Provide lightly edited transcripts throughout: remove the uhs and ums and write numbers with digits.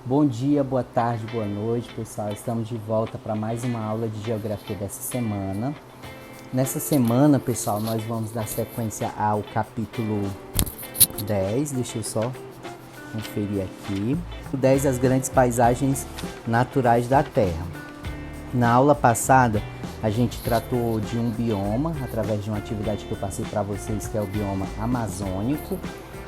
Bom dia, boa tarde, boa noite, pessoal. Estamos de volta para mais uma aula de geografia dessa semana. Nessa semana, pessoal, nós vamos dar sequência ao capítulo 10. Deixa eu só conferir aqui. O 10, as grandes paisagens naturais da Terra. Na aula passada, a gente tratou de um bioma, através de uma atividade que eu passei para vocês, que é o bioma amazônico.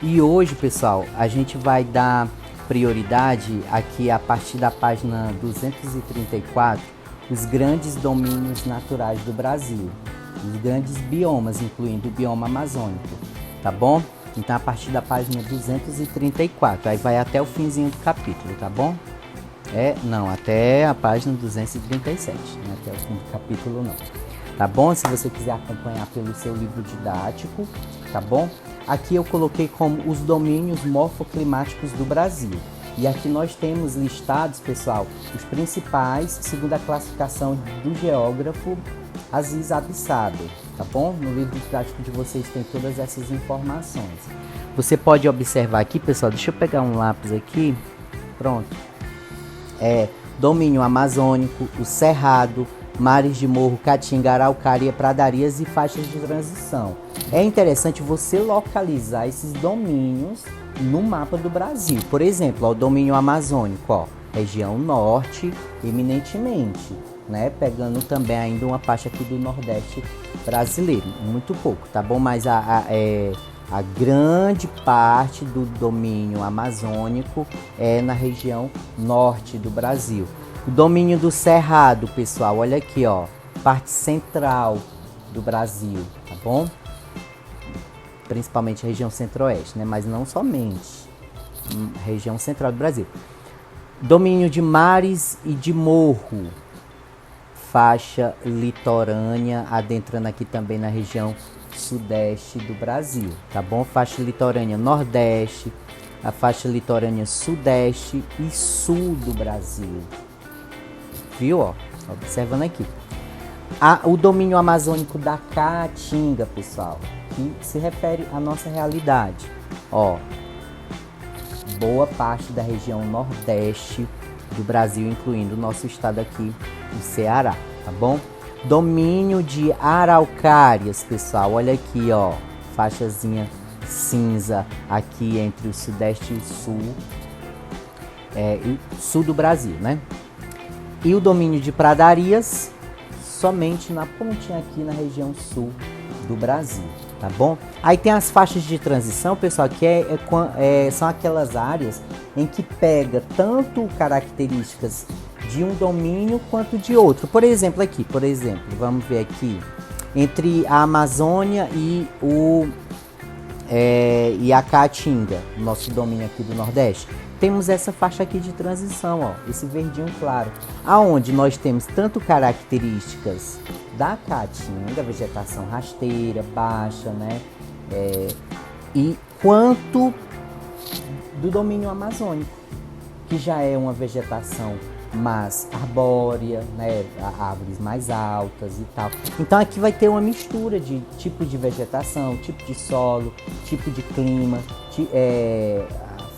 E hoje, pessoal, a gente vai dar prioridade aqui a partir da página 234, os grandes domínios naturais do Brasil, os grandes biomas, incluindo o bioma amazônico, tá bom? Então, a partir da página 234, aí vai até o finzinho do capítulo, tá bom? Não, até a página 237, não até o fim do capítulo não. Tá bom? Se você quiser acompanhar pelo seu livro didático, tá bom? Aqui eu coloquei como os domínios morfoclimáticos do Brasil. E aqui nós temos listados, pessoal, os principais, segundo a classificação do geógrafo Aziz Absaber, tá bom? No livro didático de vocês tem todas essas informações. Você pode observar aqui, pessoal, deixa eu pegar um lápis aqui, pronto. Domínio amazônico, o cerrado, mares de morro, caatinga, araucária, pradarias e faixas de transição. É interessante você localizar esses domínios no mapa do Brasil. Por exemplo, o domínio amazônico, região norte, eminentemente, né? Pegando também ainda uma parte aqui do Nordeste brasileiro, muito pouco, tá bom? Mas a grande parte do domínio amazônico é na região norte do Brasil. O domínio do cerrado, pessoal, olha aqui, parte central do Brasil, tá bom? Principalmente a região centro-oeste, né? Mas não somente, região central do Brasil. Domínio de mares e de morro, faixa litorânea, adentrando aqui também na região sudeste do Brasil, tá bom? Faixa litorânea nordeste, a faixa litorânea sudeste e sul do Brasil. Viu, observando aqui. O domínio amazônico da Caatinga, pessoal, que se refere à nossa realidade. Boa parte da região nordeste do Brasil, incluindo o nosso estado aqui, o Ceará, tá bom? Domínio de araucárias, pessoal, olha aqui, faixazinha cinza aqui entre o sudeste e o sul, sul do Brasil, né? E o domínio de pradarias, somente na pontinha aqui na região sul do Brasil, tá bom? Aí tem as faixas de transição, pessoal, que são aquelas áreas em que pega tanto características de um domínio quanto de outro. Por exemplo, vamos ver aqui, entre a Amazônia e a Caatinga, nosso domínio aqui do Nordeste, temos essa faixa aqui de transição, esse verdinho claro, aonde nós temos tanto características da Caatinga, vegetação rasteira, baixa, né, e quanto do domínio amazônico, que já é uma vegetação mais arbórea, né, árvores mais altas e tal. Então aqui vai ter uma mistura de tipo de vegetação, tipo de solo, tipo de clima,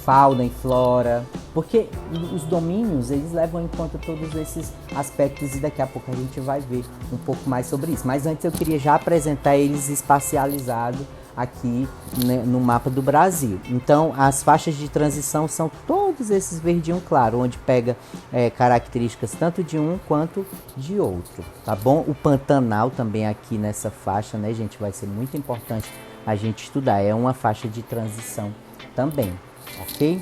fauna e flora, porque os domínios, eles levam em conta todos esses aspectos e daqui a pouco a gente vai ver um pouco mais sobre isso. Mas antes eu queria já apresentar eles espacializados aqui, né, no mapa do Brasil. Então, as faixas de transição são todos esses verdinhos claro, onde pega características tanto de um quanto de outro, tá bom? O Pantanal também aqui nessa faixa, né, gente, vai ser muito importante a gente estudar. É uma faixa de transição também, ok?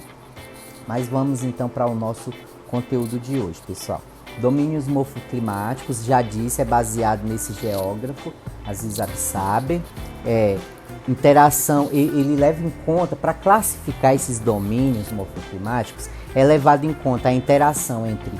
Mas vamos então para o nosso conteúdo de hoje, pessoal. Domínios morfoclimáticos, já disse, é baseado nesse geógrafo, Aziz Absaber. Interação, ele leva em conta, para classificar esses domínios morfoclimáticos, é levado em conta a interação entre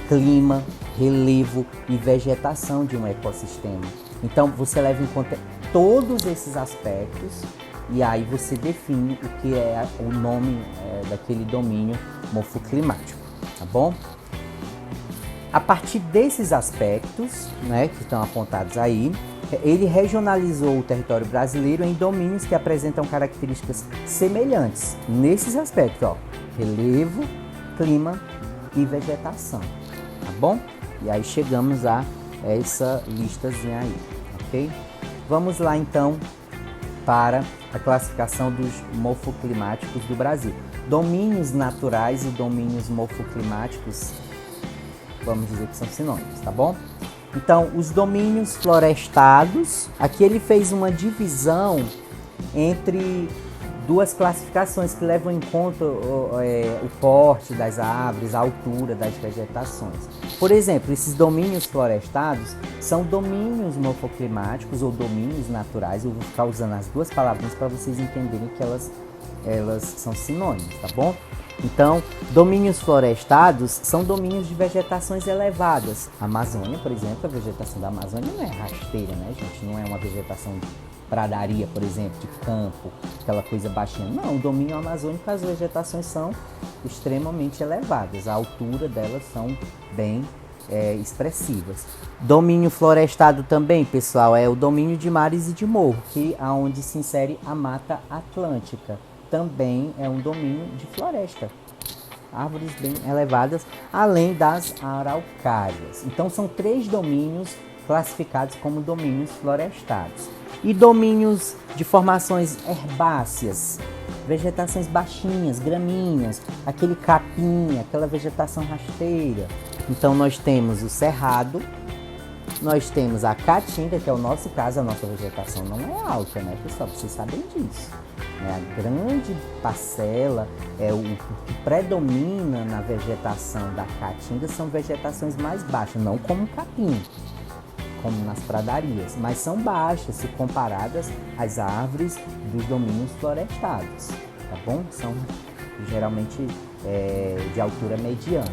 clima, relevo e vegetação de um ecossistema. Então, você leva em conta todos esses aspectos e aí você define o que é o nome daquele domínio morfoclimático, tá bom? A partir desses aspectos, né, que estão apontados aí, ele regionalizou o território brasileiro em domínios que apresentam características semelhantes nesses aspectos, relevo, clima e vegetação, tá bom? E aí chegamos a essa listazinha aí, ok? Vamos lá então para a classificação dos morfoclimáticos do Brasil. Domínios naturais e domínios morfoclimáticos, vamos dizer que são sinônimos, tá bom? Então, os domínios florestados, aqui ele fez uma divisão entre duas classificações que levam em conta o porte das árvores, a altura das vegetações. Por exemplo, esses domínios florestados são domínios morfoclimáticos ou domínios naturais. Eu vou ficar usando as duas palavras para vocês entenderem que elas são sinônimos, tá bom? Então, domínios florestados são domínios de vegetações elevadas. A Amazônia, por exemplo, a vegetação da Amazônia não é rasteira, né, gente? Não é uma vegetação de pradaria, por exemplo, de campo, aquela coisa baixinha. Não, o domínio amazônico, as vegetações são extremamente elevadas. A altura delas são bem expressivas. Domínio florestado também, pessoal, é o domínio de mares e de morro, que é onde se insere a Mata Atlântica. Também é um domínio de floresta. Árvores bem elevadas, além das araucárias. Então, são 3 domínios classificados como domínios florestados. E domínios de formações herbáceas, vegetações baixinhas, graminhas, aquele capim, aquela vegetação rasteira. Então, nós temos o cerrado, nós temos a caatinga, que é o nosso caso, a nossa vegetação não é alta, né, pessoal? Vocês sabem disso. A grande parcela, o que predomina na vegetação da caatinga são vegetações mais baixas, não como o capim, como nas pradarias, mas são baixas se comparadas às árvores dos domínios florestados, tá bom? São geralmente de altura mediana,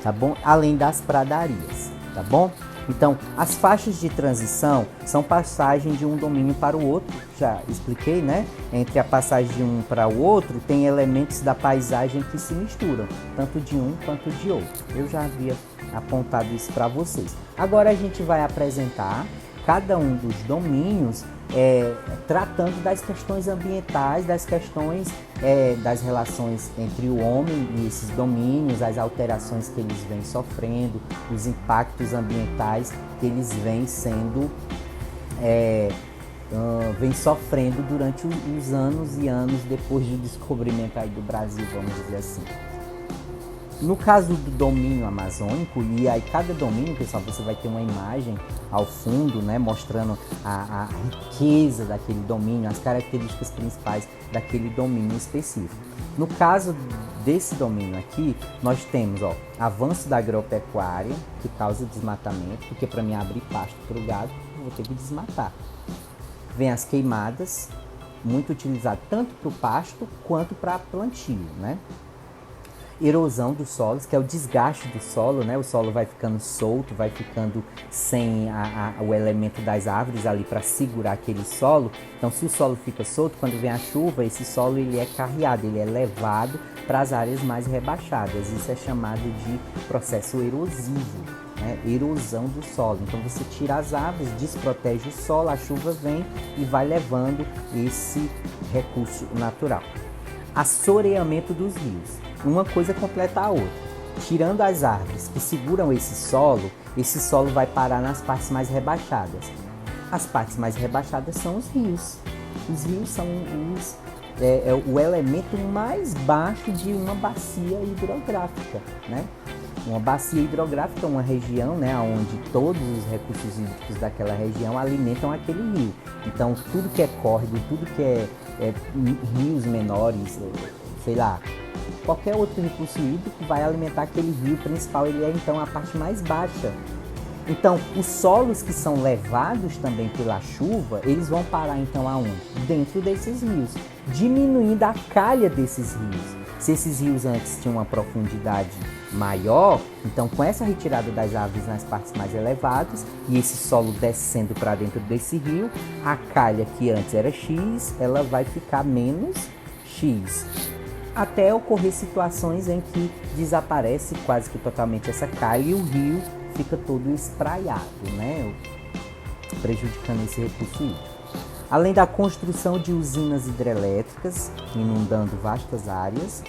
tá bom? Além das pradarias, tá bom? Então, as faixas de transição são passagem de um domínio para o outro, já expliquei, né? Entre a passagem de um para o outro, tem elementos da paisagem que se misturam, tanto de um quanto de outro. Eu já havia apontado isso para vocês. Agora a gente vai apresentar cada um dos domínios tratando das questões ambientais, das questões das relações entre o homem e esses domínios, as alterações que eles vêm sofrendo, os impactos ambientais que eles vêm sendo vem sofrendo durante os anos e anos depois do descobrimento aí do Brasil, vamos dizer assim. No caso do domínio amazônico, e aí cada domínio, pessoal, você vai ter uma imagem ao fundo, né, mostrando a riqueza daquele domínio, as características principais daquele domínio específico. No caso desse domínio aqui, nós temos avanço da agropecuária, que causa desmatamento, porque para mim abrir pasto para o gado, eu vou ter que desmatar. Vem as queimadas, muito utilizado tanto para o pasto quanto para plantio, né? Erosão dos solos, que é o desgaste do solo, né? O solo vai ficando solto, vai ficando sem o elemento das árvores ali para segurar aquele solo. Então, se o solo fica solto, quando vem a chuva, esse solo ele é carreado, ele é levado para as áreas mais rebaixadas. Isso é chamado de processo erosivo, né? Erosão do solo. Então, você tira as árvores, desprotege o solo, a chuva vem e vai levando esse recurso natural. Assoreamento dos rios. Uma coisa completa a outra. Tirando as árvores que seguram esse solo vai parar nas partes mais rebaixadas. As partes mais rebaixadas são os rios. Os rios são o elemento mais baixo de uma bacia hidrográfica, né? Uma bacia hidrográfica é uma região, né, onde todos os recursos hídricos daquela região alimentam aquele rio. Então, tudo que é córrego, tudo que é rios menores, sei lá, qualquer outro recurso hídrico vai alimentar aquele rio principal, ele é então a parte mais baixa. Então, os solos que são levados também pela chuva, eles vão parar então aonde? Dentro desses rios, diminuindo a calha desses rios. Se esses rios antes tinham uma profundidade maior, então com essa retirada das árvores nas partes mais elevadas e esse solo descendo para dentro desse rio, a calha que antes era X, ela vai ficar menos X. Até ocorrer situações em que desaparece quase que totalmente essa calha e o rio fica todo espraiado, né? Prejudicando esse recurso hídrico. Além da construção de usinas hidrelétricas, inundando vastas áreas,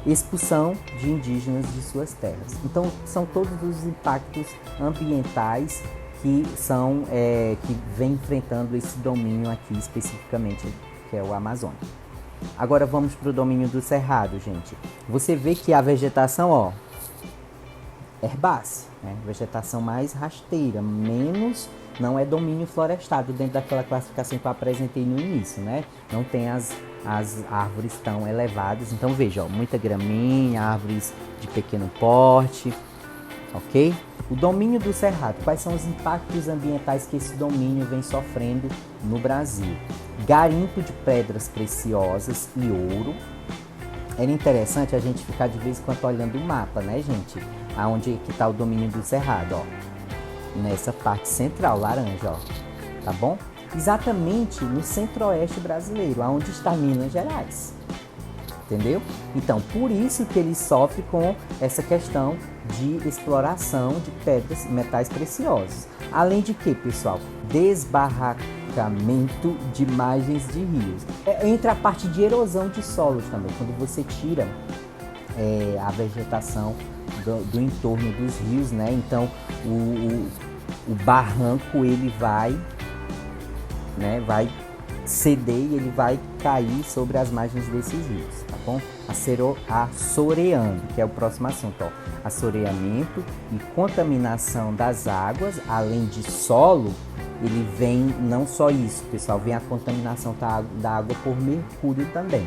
expulsão de indígenas de suas terras. Então, são todos os impactos ambientais que que vem enfrentando esse domínio aqui especificamente, que é o Amazônia. Agora vamos para o domínio do Cerrado, gente. Você vê que a vegetação, ó, herbácea, né? Vegetação mais rasteira, menos, não é domínio florestado dentro daquela classificação que eu apresentei no início, né? Não tem as árvores tão elevadas. Então veja, ó, muita graminha, árvores de pequeno porte, ok? O domínio do Cerrado, quais são os impactos ambientais que esse domínio vem sofrendo no Brasil? Garimpo de pedras preciosas e ouro. Era interessante a gente ficar de vez em quando olhando o mapa, né, gente? Aonde que está o domínio do Cerrado, ó. Nessa parte central, laranja, ó. Tá bom? Exatamente no centro-oeste brasileiro, aonde está Minas Gerais. Entendeu? Então, por isso que ele sofre com essa questão de exploração de pedras e metais preciosos. Além de que, pessoal? Desbarrancamento de margens de rios. Entra a parte de erosão de solos também, quando você tira a vegetação do entorno dos rios, né? Então, o barranco, ele vai ceder e ele vai cair sobre as margens desses rios, tá bom? Assoreando, que é o próximo assunto, ó. Assoreamento e contaminação das águas, além de solo, ele vem, não só isso, pessoal, vem a contaminação da água por mercúrio também.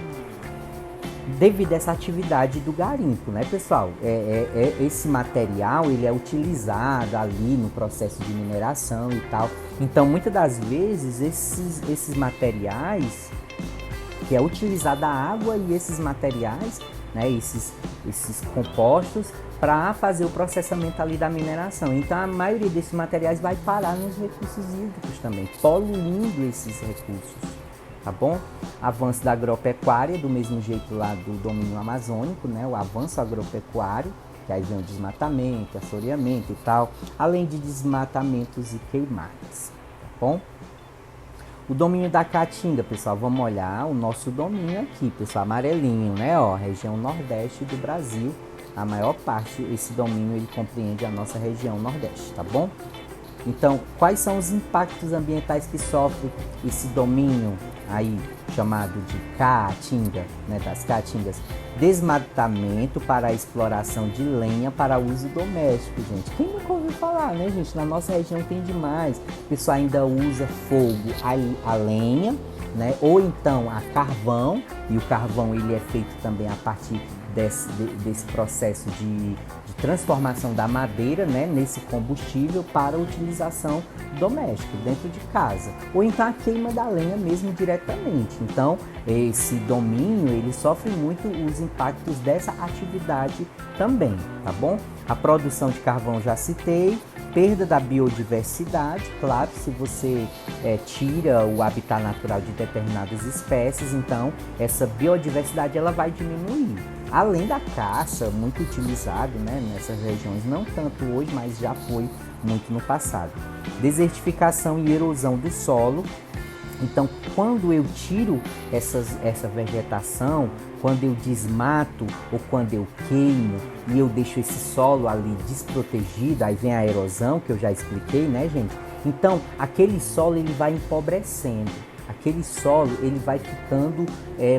Devido a essa atividade do garimpo, né, pessoal? Esse material, ele é utilizado ali no processo de mineração e tal. Então, muitas das vezes, esses materiais, que é utilizada a água e esses materiais, né, esses compostos, para fazer o processamento ali da mineração. Então, a maioria desses materiais vai parar nos recursos hídricos também, poluindo esses recursos. Tá bom? Avanço da agropecuária, do mesmo jeito lá do domínio amazônico, né? O avanço agropecuário, que aí vem o desmatamento, assoreamento e tal, além de desmatamentos e queimadas, tá bom? O domínio da Caatinga, pessoal, vamos olhar o nosso domínio aqui, pessoal, amarelinho, né? Ó, região nordeste do Brasil, a maior parte, esse domínio, ele compreende a nossa região nordeste, tá bom? Então, quais são os impactos ambientais que sofre esse domínio aí chamado de Caatinga, né, das Caatingas? Desmatamento para a exploração de lenha para uso doméstico, gente. Quem nunca ouviu falar, né, gente? Na nossa região tem demais. O pessoal ainda usa fogo a lenha, né, ou então a carvão, e o carvão ele é feito também a partir desse processo de transformação da madeira, né, nesse combustível para utilização doméstica, dentro de casa. Ou então a queima da lenha mesmo diretamente. Então, esse domínio, ele sofre muito os impactos dessa atividade também, tá bom? A produção de carvão já citei, perda da biodiversidade, claro, se você tira o habitat natural de determinadas espécies, então essa biodiversidade ela vai diminuir. Além da caça, muito utilizado, né, nessas regiões, não tanto hoje, mas já foi muito no passado. Desertificação e erosão do solo. Então, quando eu tiro essa vegetação, quando eu desmato ou quando eu queimo e eu deixo esse solo ali desprotegido, aí vem a erosão, que eu já expliquei, né, gente? Então, aquele solo ele vai empobrecendo. Aquele solo ele vai ficando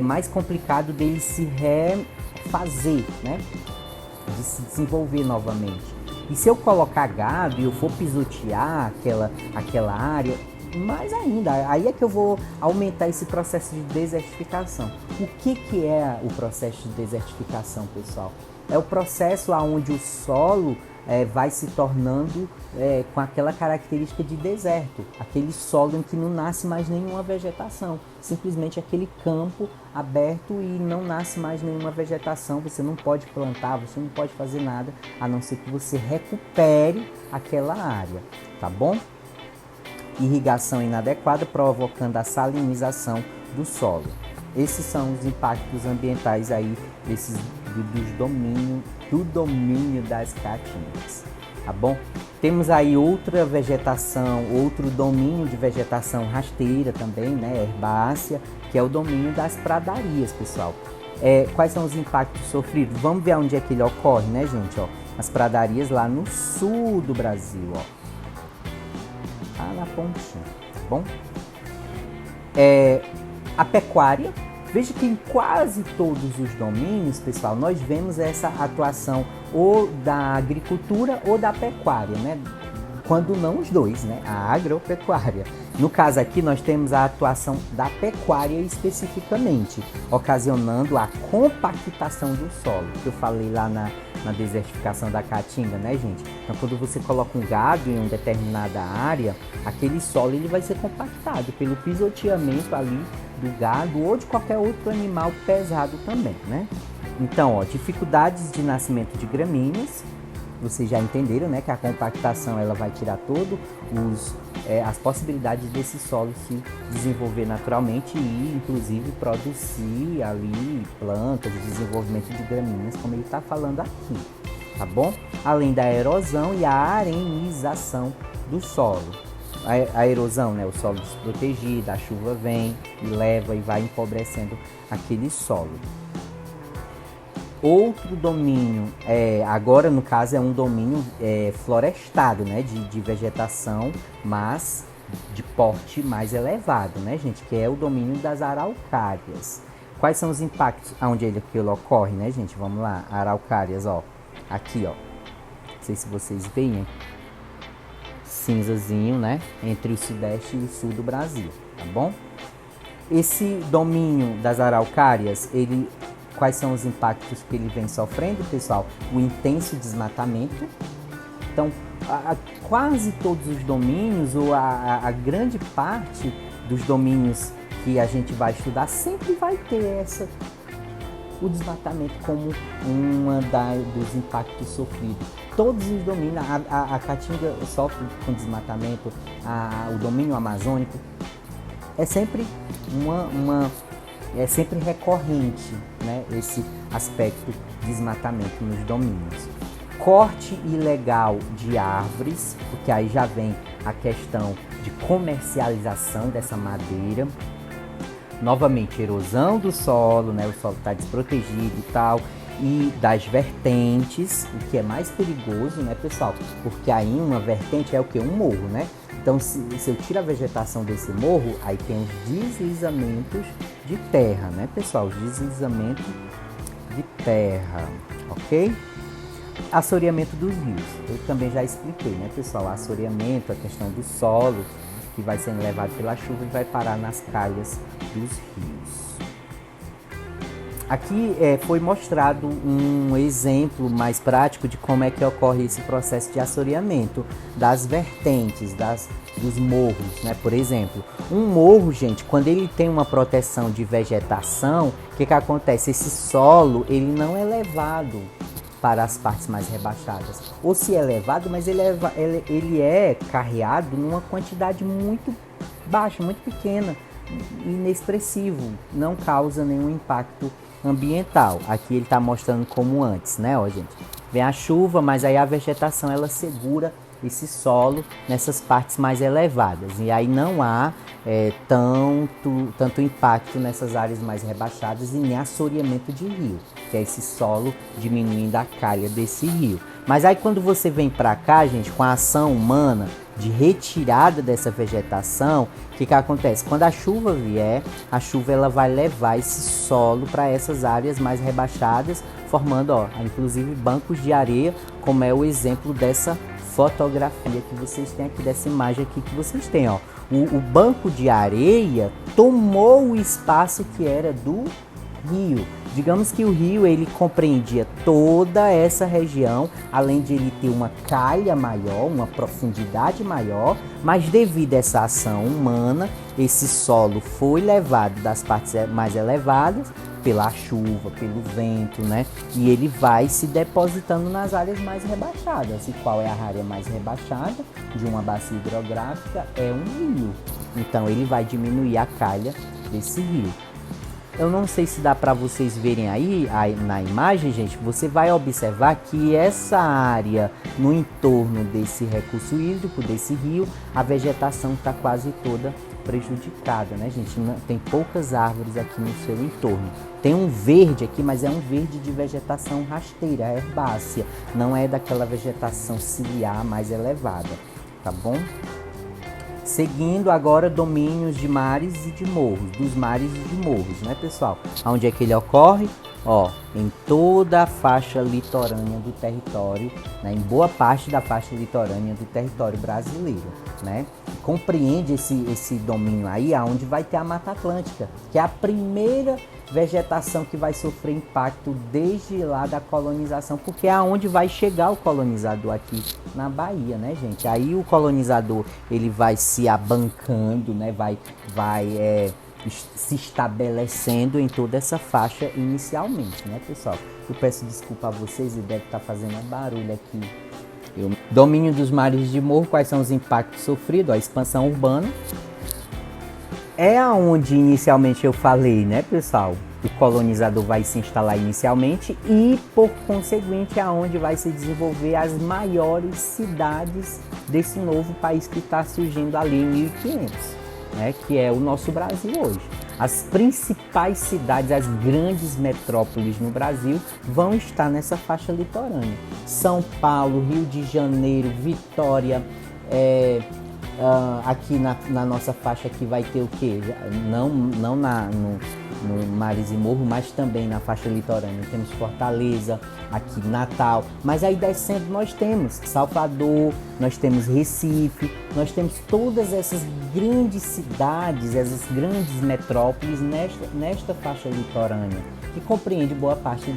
mais complicado dele se refazer, né? De se desenvolver novamente. E se eu colocar gado e eu for pisotear aquela área, mais ainda, aí é que eu vou aumentar esse processo de desertificação. O que é o processo de desertificação, pessoal? É o processo onde o solo vai se tornando com aquela característica de deserto, aquele solo em que não nasce mais nenhuma vegetação, simplesmente aquele campo aberto e não nasce mais nenhuma vegetação, você não pode plantar, você não pode fazer nada, a não ser que você recupere aquela área, tá bom? Irrigação inadequada provocando a salinização do solo. Esses são os impactos ambientais aí do domínio das caatingas, tá bom? Temos aí outra vegetação, outro domínio de vegetação rasteira também, né, herbácea, que é o domínio das pradarias, pessoal. Quais são os impactos sofridos? Vamos ver onde é que ele ocorre, né, gente? Ó, as pradarias lá no sul do Brasil, ó. Lá na pontinha, tá bom? A pecuária. Veja que em quase todos os domínios, pessoal, nós vemos essa atuação ou da agricultura ou da pecuária, né? Quando não os dois, né? A agropecuária. No caso aqui, nós temos a atuação da pecuária especificamente, ocasionando a compactação do solo, que eu falei lá na desertificação da Caatinga, né, gente? Então, quando você coloca um gado em uma determinada área, aquele solo ele vai ser compactado pelo pisoteamento ali do gado ou de qualquer outro animal pesado também, né? Então, ó, dificuldades de nascimento de gramíneas. Vocês já entenderam, né, que a compactação ela vai tirar todo as possibilidades desse solo se desenvolver naturalmente e, inclusive, produzir ali plantas, desenvolvimento de gramíneas, como ele está falando aqui, tá bom? Além da erosão e a arenização do solo. A erosão, né, o solo desprotegido, a chuva vem e leva e vai empobrecendo aquele solo. Outro domínio, agora no caso é um domínio florestado, né, de vegetação, mas de porte mais elevado, né, gente, que é o domínio das araucárias. Quais são os impactos onde ele ocorre, né, gente? Vamos lá, araucárias, ó, aqui, ó, não sei se vocês veem, cinzazinho, né, entre o sudeste e o sul do Brasil, tá bom? Esse domínio das araucárias, quais são os impactos que ele vem sofrendo, pessoal? O intenso desmatamento. Então, quase todos os domínios, ou a grande parte dos domínios que a gente vai estudar, sempre vai ter o desmatamento como dos impactos sofridos. Todos os domínios, a Caatinga sofre com desmatamento, o domínio amazônico, é sempre sempre recorrente, né, esse aspecto de desmatamento nos domínios. Corte ilegal de árvores, porque aí já vem a questão de comercialização dessa madeira. Novamente, erosão do solo, né, o solo está desprotegido e tal, e das vertentes, o que é mais perigoso, né, pessoal? Porque aí uma vertente é o que? Um morro, né? Então, se eu tiro a vegetação desse morro, aí tem os deslizamentos de terra, né, pessoal? Os deslizamentos de terra, ok? Assoreamento dos rios. Eu também já expliquei, né, pessoal? Assoreamento, a questão do solo, que vai sendo levado pela chuva e vai parar nas calhas dos rios. Aqui foi mostrado um exemplo mais prático de como é que ocorre esse processo de assoreamento das vertentes, dos morros, né? Por exemplo, um morro, gente, quando ele tem uma proteção de vegetação, o que acontece? Esse solo, ele não é levado para as partes mais rebaixadas. Ou se é levado, mas ele é carreado numa quantidade muito baixa, muito pequena, inexpressivo, não causa nenhum impacto ambiental. Aqui ele está mostrando como antes, né, ó, gente? Vem a chuva, mas aí a vegetação ela segura esse solo nessas partes mais elevadas e aí não há tanto impacto nessas áreas mais rebaixadas e nem assoreamento de rio, que é esse solo diminuindo a calha desse rio. Mas aí quando você vem para cá, gente, com a ação humana de retirada dessa vegetação, o que acontece? Quando a chuva vier, a chuva ela vai levar esse solo para essas áreas mais rebaixadas, formando, ó, inclusive bancos de areia, como é o exemplo dessa fotografia que vocês têm aqui, dessa imagem aqui que vocês têm, ó. O banco de areia tomou o espaço que era do rio. Digamos que o rio ele compreendia toda essa região, além de ele ter uma calha maior, uma profundidade maior, mas devido a essa ação humana, esse solo foi levado das partes mais elevadas pela chuva, pelo vento, né? E ele vai se depositando nas áreas mais rebaixadas. E qual é a área mais rebaixada de uma bacia hidrográfica? É um rio. Então ele vai diminuir a calha desse rio. Eu não sei se dá para vocês verem aí na imagem, gente. Você vai observar que essa área no entorno desse recurso hídrico, desse rio, a vegetação está quase toda prejudicada, né, gente? Tem poucas árvores aqui no seu entorno. Tem um verde aqui, mas é um verde de vegetação rasteira, herbácea. Não é daquela vegetação ciliar mais elevada, tá bom? Seguindo agora domínios de mares e de morros, dos mares e de morros, né, pessoal? Onde é que ele ocorre? Ó, em toda a faixa litorânea do território, né, em boa parte da faixa litorânea do território brasileiro, né? Compreende esse domínio aí, aonde vai ter a Mata Atlântica, que é a primeira vegetação que vai sofrer impacto desde lá da colonização, porque é aonde vai chegar o colonizador aqui na Bahia, né, gente? Aí o colonizador, ele vai se abancando, né, vai se estabelecendo em toda essa faixa inicialmente, né, pessoal? Eu peço desculpa a vocês e deve estar fazendo barulho aqui. Domínio dos mares de morro, quais são os impactos sofridos? A expansão urbana. É aonde inicialmente eu falei, né, pessoal? O colonizador vai se instalar inicialmente e, por conseguinte, é aonde vai se desenvolver as maiores cidades desse novo país que está surgindo ali em 1500, né, que é o nosso Brasil hoje. As principais cidades, as grandes metrópoles no Brasil vão estar nessa faixa litorânea. São Paulo, Rio de Janeiro, Vitória, aqui na nossa faixa aqui vai ter o quê? Não no Mares e Morro, mas também na faixa litorânea. Temos Fortaleza, aqui Natal, mas aí descendo nós temos Salvador, nós temos Recife, nós temos todas essas grandes cidades, essas grandes metrópoles nesta faixa litorânea, que compreende boa parte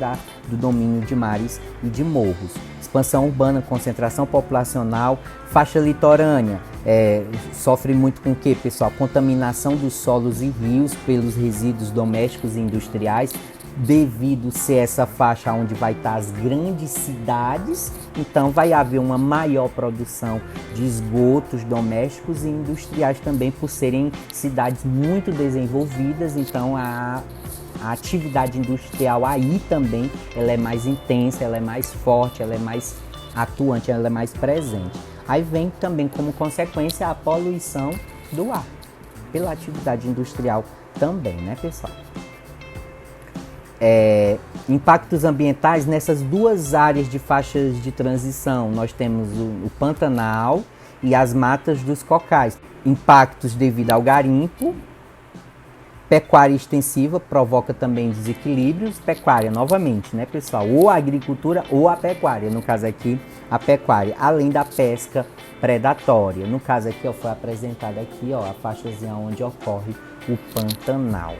do domínio de mares e de morros. Expansão urbana, concentração populacional, faixa litorânea, sofre muito com o que, pessoal? Contaminação dos solos e rios pelos resíduos domésticos e industriais, devido ser essa faixa onde vai estar as grandes cidades, então vai haver uma maior produção de esgotos domésticos e industriais também, por serem cidades muito desenvolvidas, então a atividade industrial aí também ela é mais intensa, ela é mais forte, ela é mais atuante, ela é mais presente. Aí vem também como consequência a poluição do ar, pela atividade industrial também, né, pessoal? Impactos ambientais nessas duas áreas de faixas de transição. Nós temos o Pantanal e as matas dos cocais. Impactos devido ao garimpo. Pecuária extensiva provoca também desequilíbrios. Pecuária, novamente, né, pessoal? Ou a agricultura ou a pecuária. No caso aqui, a pecuária. Além da pesca predatória. No caso aqui, ó, foi apresentada aqui, ó, a faixazinha onde ocorre o Pantanal.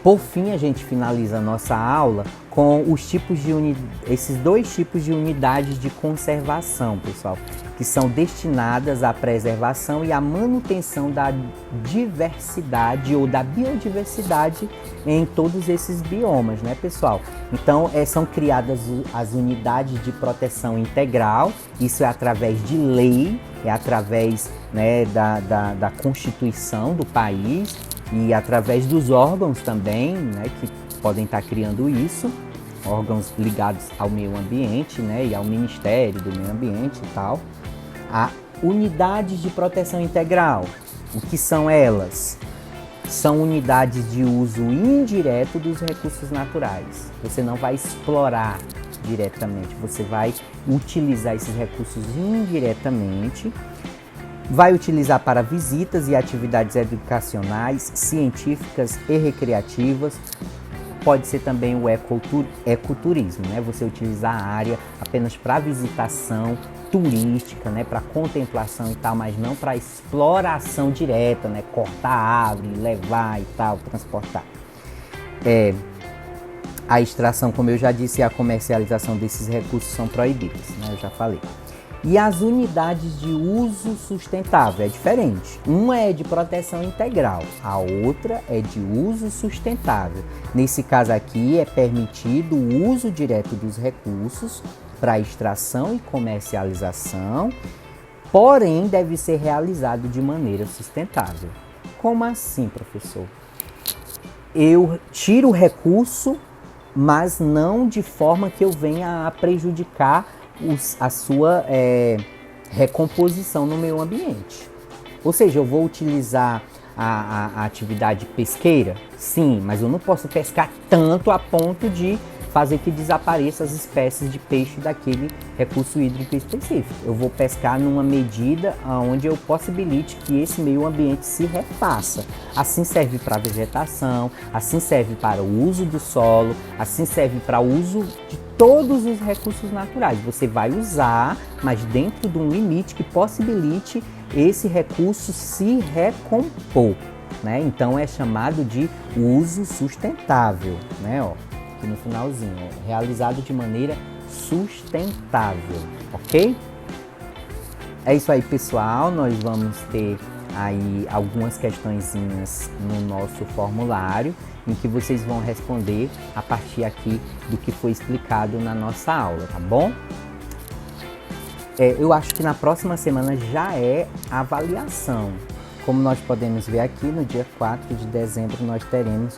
Por fim, a gente finaliza a nossa aula com os tipos de esses dois tipos de unidades de conservação, pessoal, que são destinadas à preservação e à manutenção da diversidade ou da biodiversidade em todos esses biomas, né, pessoal? Então, são criadas as unidades de proteção integral, isso é através de lei, é através, né, da Constituição do país, e através dos órgãos também, né, que podem estar criando isso, órgãos ligados ao meio ambiente, né, e ao Ministério do Meio Ambiente e tal. A unidades de proteção integral, o que são elas? São unidades de uso indireto dos recursos naturais. Você não vai explorar diretamente, você vai utilizar esses recursos indiretamente. Vai utilizar para visitas e atividades educacionais, científicas e recreativas. Pode ser também o ecoturismo, né? Você utilizar a área apenas para visitação turística, né? Para contemplação e tal, mas não para exploração direta, né? Cortar a árvore, levar e tal, transportar. A extração, como eu já disse, e a comercialização desses recursos são proibidas, né? Eu já falei. E as unidades de uso sustentável é diferente. Uma é de proteção integral, a outra é de uso sustentável. Nesse caso aqui é permitido o uso direto dos recursos para extração e comercialização, porém deve ser realizado de maneira sustentável. Como assim, professor? Eu tiro o recurso, mas não de forma que eu venha a prejudicar a sua recomposição no meio ambiente. Ou seja, eu vou utilizar a atividade pesqueira? Sim, mas eu não posso pescar tanto a ponto de fazer que desapareça as espécies de peixe daquele recurso hídrico específico. Eu vou pescar numa medida onde eu possibilite que esse meio ambiente se refaça. Assim serve para a vegetação, assim serve para o uso do solo, assim serve para o uso de todos os recursos naturais. Você vai usar, mas dentro de um limite que possibilite esse recurso se recompor, né? Então é chamado de uso sustentável, né? Aqui no finalzinho, realizado de maneira sustentável, ok? É isso aí, pessoal. Nós vamos ter aí algumas questõezinhas no nosso formulário em que vocês vão responder a partir aqui do que foi explicado na nossa aula, tá bom? Eu acho que na próxima semana já é a avaliação. Como nós podemos ver aqui, no dia 4 de dezembro nós teremos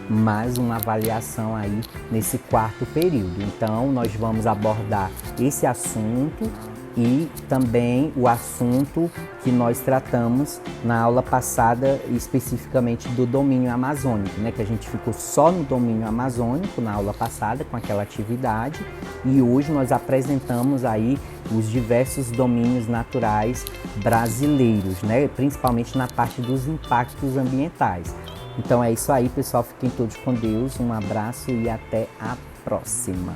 mais uma avaliação aí nesse quarto período. Então, nós vamos abordar esse assunto e também o assunto que nós tratamos na aula passada, especificamente do domínio amazônico, né? Que a gente ficou só no domínio amazônico na aula passada com aquela atividade, e hoje nós apresentamos aí os diversos domínios naturais brasileiros, né? Principalmente na parte dos impactos ambientais. Então é isso aí, pessoal. Fiquem todos com Deus. Um abraço e até a próxima.